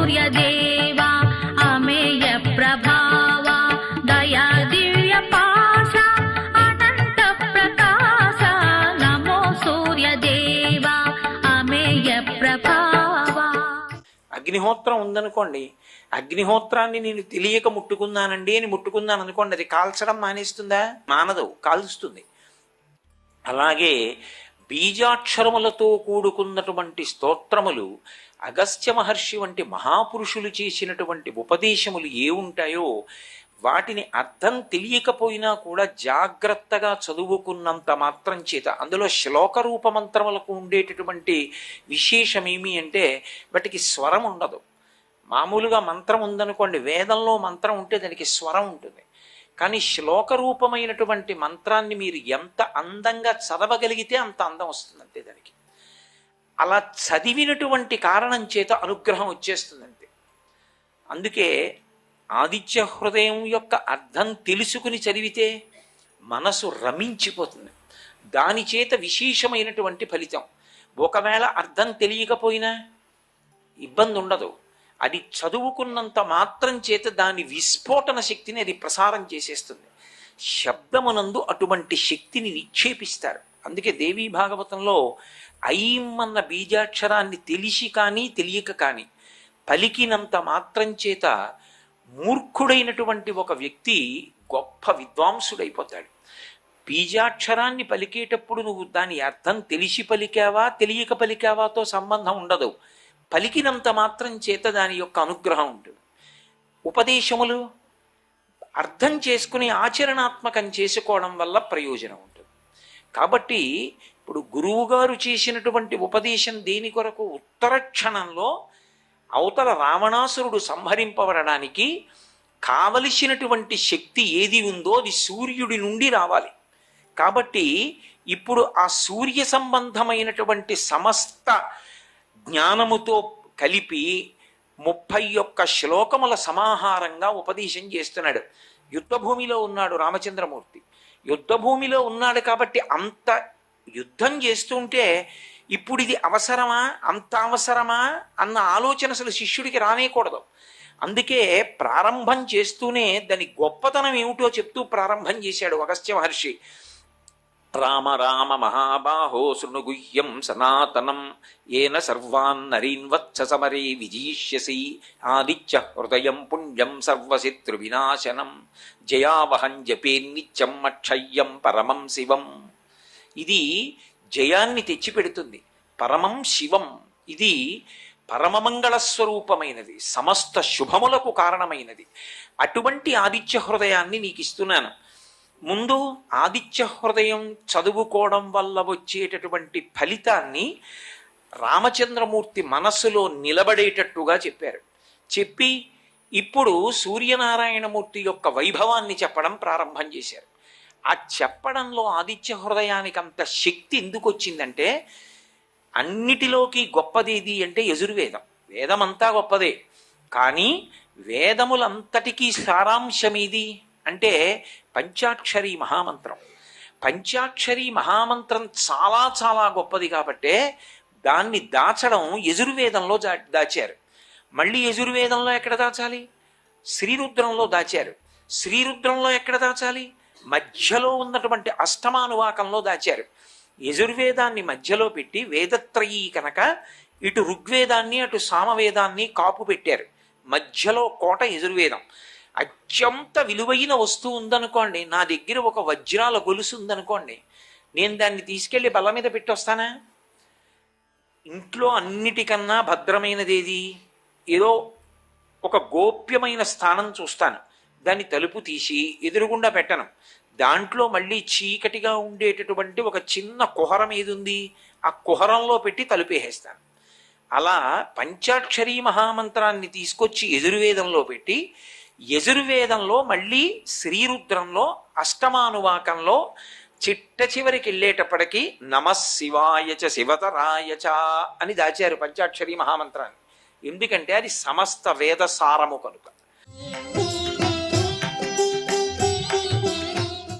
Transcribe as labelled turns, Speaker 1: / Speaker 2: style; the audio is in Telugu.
Speaker 1: సూర్యదేవా అమేయ ప్రభావ దయా దివ్య పాశ అనంత ప్రకాశ నమో సూర్యదేవా అమేయ ప్రభావ.
Speaker 2: అగ్నిహోత్రం ఉందనుకోండి, అగ్నిహోత్రాన్ని నేను తెలియక ముట్టుకున్నానండి అని ముట్టుకున్నాను అనుకోండి, అది కాల్చడం మానేస్తుందా? మానదు, కాల్స్తుంది. అలాగే బీజాక్షరములతో కూడుకున్నటువంటి స్తోత్రములు, అగస్త్య మహర్షి వంటి మహాపురుషులు చేసినటువంటి ఉపదేశములు ఏ ఉంటాయో వాటిని అర్థం తెలియకపోయినా కూడా జాగ్రత్తగా చదువుకున్నంత మాత్రం చేత, అందులో శ్లోక రూప మంత్రములకు ఉండేటటువంటి విశేషమేమి అంటే వాటికి స్వరం ఉండదు. మామూలుగా మంత్రం ఉందనుకోండి, వేదంలో మంత్రం ఉంటే దానికి స్వరం ఉంటుంది. కానీ శ్లోక రూపమైనటువంటి మంత్రాన్ని మీరు ఎంత అందంగా చదవగలిగితే అంత అందం వస్తుంది అంతే దానికి. అలా చదివినటువంటి కారణం చేత అనుగ్రహం వచ్చేస్తుందంతే. అందుకే ఆదిత్య హృదయం యొక్క అర్థం తెలుసుకుని చదివితే మనసు రమించిపోతుంది. దాని చేత విశేషమైనటువంటి ఫలితం. ఒకవేళ అర్థం తెలియకపోయినా ఇబ్బంది ఉండదు. అది చదువుకున్నంత మాత్రం చేత దాని విస్ఫోటన శక్తిని అది ప్రసారం చేసేస్తుంది. శబ్దమునందు అటువంటి శక్తిని నిక్షేపిస్తారు. అందుకే దేవీ భాగవతంలో ఐం అన్న బీజాక్షరాన్ని తెలిసి కానీ తెలియక కానీ పలికినంత మాత్రం చేత మూర్ఖుడైనటువంటి ఒక వ్యక్తి గొప్ప విద్వాంసుడైపోతాడు. బీజాక్షరాన్ని పలికేటప్పుడు నువ్వు దాని అర్థం తెలిసి పలికావా తెలియక పలికావాతో సంబంధం ఉండదు. పలికినంత మాత్రం చేత దాని యొక్క అనుగ్రహం ఉంటుంది. ఉపదేశములు అర్థం చేసుకుని ఆచరణాత్మకం చేసుకోవడం వల్ల ప్రయోజనం ఉంటుంది. కాబట్టి ఇప్పుడు గురువుగారు చేసినటువంటి ఉపదేశం దేని కొరకు? ఉత్తర క్షణంలో అవతల రావణాసురుడు సంహరింపబడడానికి కావలసినటువంటి శక్తి ఏది ఉందో అది సూర్యుడి నుండి రావాలి. కాబట్టి ఇప్పుడు ఆ సూర్య సంబంధమైనటువంటి సమస్త జ్ఞానముతో కలిపి 31 శ్లోకముల సమాహారంగా ఉపదేశం చేస్తున్నాడు. యుద్ధభూమిలో ఉన్నాడు రామచంద్రమూర్తి. యుద్ధభూమిలో ఉన్నాడు కాబట్టి అంత యుద్ధం చేస్తుంటే ఇప్పుడు ఇది అవసరమా, అంత అవసరమా అన్న ఆలోచన అసలు శిష్యుడికి రానేకూడదు. అందుకే ప్రారంభం చేస్తూనే దాని గొప్పతనం ఏమిటో చెప్తూ ప్రారంభం చేశాడు అగస్త్య మహర్షి. రామ రామ మహాబాహో శృణుగుహ్యం సనాతనం ఏన సర్వాన్ నరీన్వత్స సమరే విజీష్యసి ఆదిత్య హృదయం పుణ్యం సర్వశత్రు వినాశనం జయావహం జపే నిత్యం అక్షయ్యం పరమం శివం. ఇది జయాన్ని తెచ్చిపెడుతుంది. పరమం శివం, ఇది పరమమంగళ స్వరూపమైనది, సమస్త శుభములకు కారణమైనది. అటువంటి ఆదిత్య హృదయాన్ని నీకు ఇస్తున్నాను. ముందు ఆదిత్య హృదయం చదువుకోవడం వల్ల వచ్చేటటువంటి ఫలితాన్ని రామచంద్రమూర్తి మనస్సులో నిలబడేటట్టుగా చెప్పారు. చెప్పి ఇప్పుడు సూర్యనారాయణమూర్తి యొక్క వైభవాన్ని చెప్పడం ప్రారంభం చేశారు. ఆ చెప్పడంలో ఆదిత్య హృదయానికి అంత శక్తి ఎందుకు వచ్చిందంటే, అన్నిటిలోకి గొప్పదేది అంటే యజుర్వేదం. వేదమంతా గొప్పదే, కానీ వేదములంతటికీ సారాంశమేది అంటే పంచాక్షరీ మహామంత్రం. పంచాక్షరీ మహామంత్రం చాలా చాలా గొప్పది కాబట్టే దాన్ని దాచడం యజుర్వేదంలో దాచారు. మళ్ళీ యజుర్వేదంలో ఎక్కడ దాచాలి? శ్రీరుద్రంలో దాచారు. శ్రీరుద్రంలో ఎక్కడ దాచాలి? మధ్యలో ఉన్నటువంటి అష్టమానువాకంలో దాచారు. యజుర్వేదాన్ని మధ్యలో పెట్టి వేదత్రయీ కనుక ఇటు ఋగ్వేదాన్ని అటు సామవేదాన్ని కాపు పెట్టారు. మధ్యలో కోట యజుర్వేదం. అత్యంత విలువైన వస్తువు ఉందనుకోండి, నా దగ్గర ఒక వజ్రాల గొలుసు ఉందనుకోండి, నేను దాన్ని తీసుకెళ్లి బల్ల మీద పెట్టి వస్తానా? ఇంట్లో అన్నిటికన్నా భద్రమైనదేది? ఏదో ఒక గోప్యమైన స్థానం చూస్తాను, దాన్ని తలుపు తీసి ఎదురుగుండా పెట్టను. దాంట్లో మళ్ళీ చీకటిగా ఉండేటటువంటి ఒక చిన్న కుహరం ఏది ఉంది, ఆ కుహరంలో పెట్టి తలుపేసేస్తాను. అలా పంచాక్షరీ మహామంత్రాన్ని తీసుకొచ్చి యజుర్వేదంలో పెట్టి, యజుర్వేదంలో మళ్ళీ శ్రీరుద్రంలో అష్టమానువాకంలో చిట్ట చివరికి వెళ్ళేటప్పటికీ నమఃశివాయచ శివతరాయచ అని దాచారు పంచాక్షరీ మహామంత్రాన్ని. ఎందుకంటే అది సమస్త వేద సారము కనుక.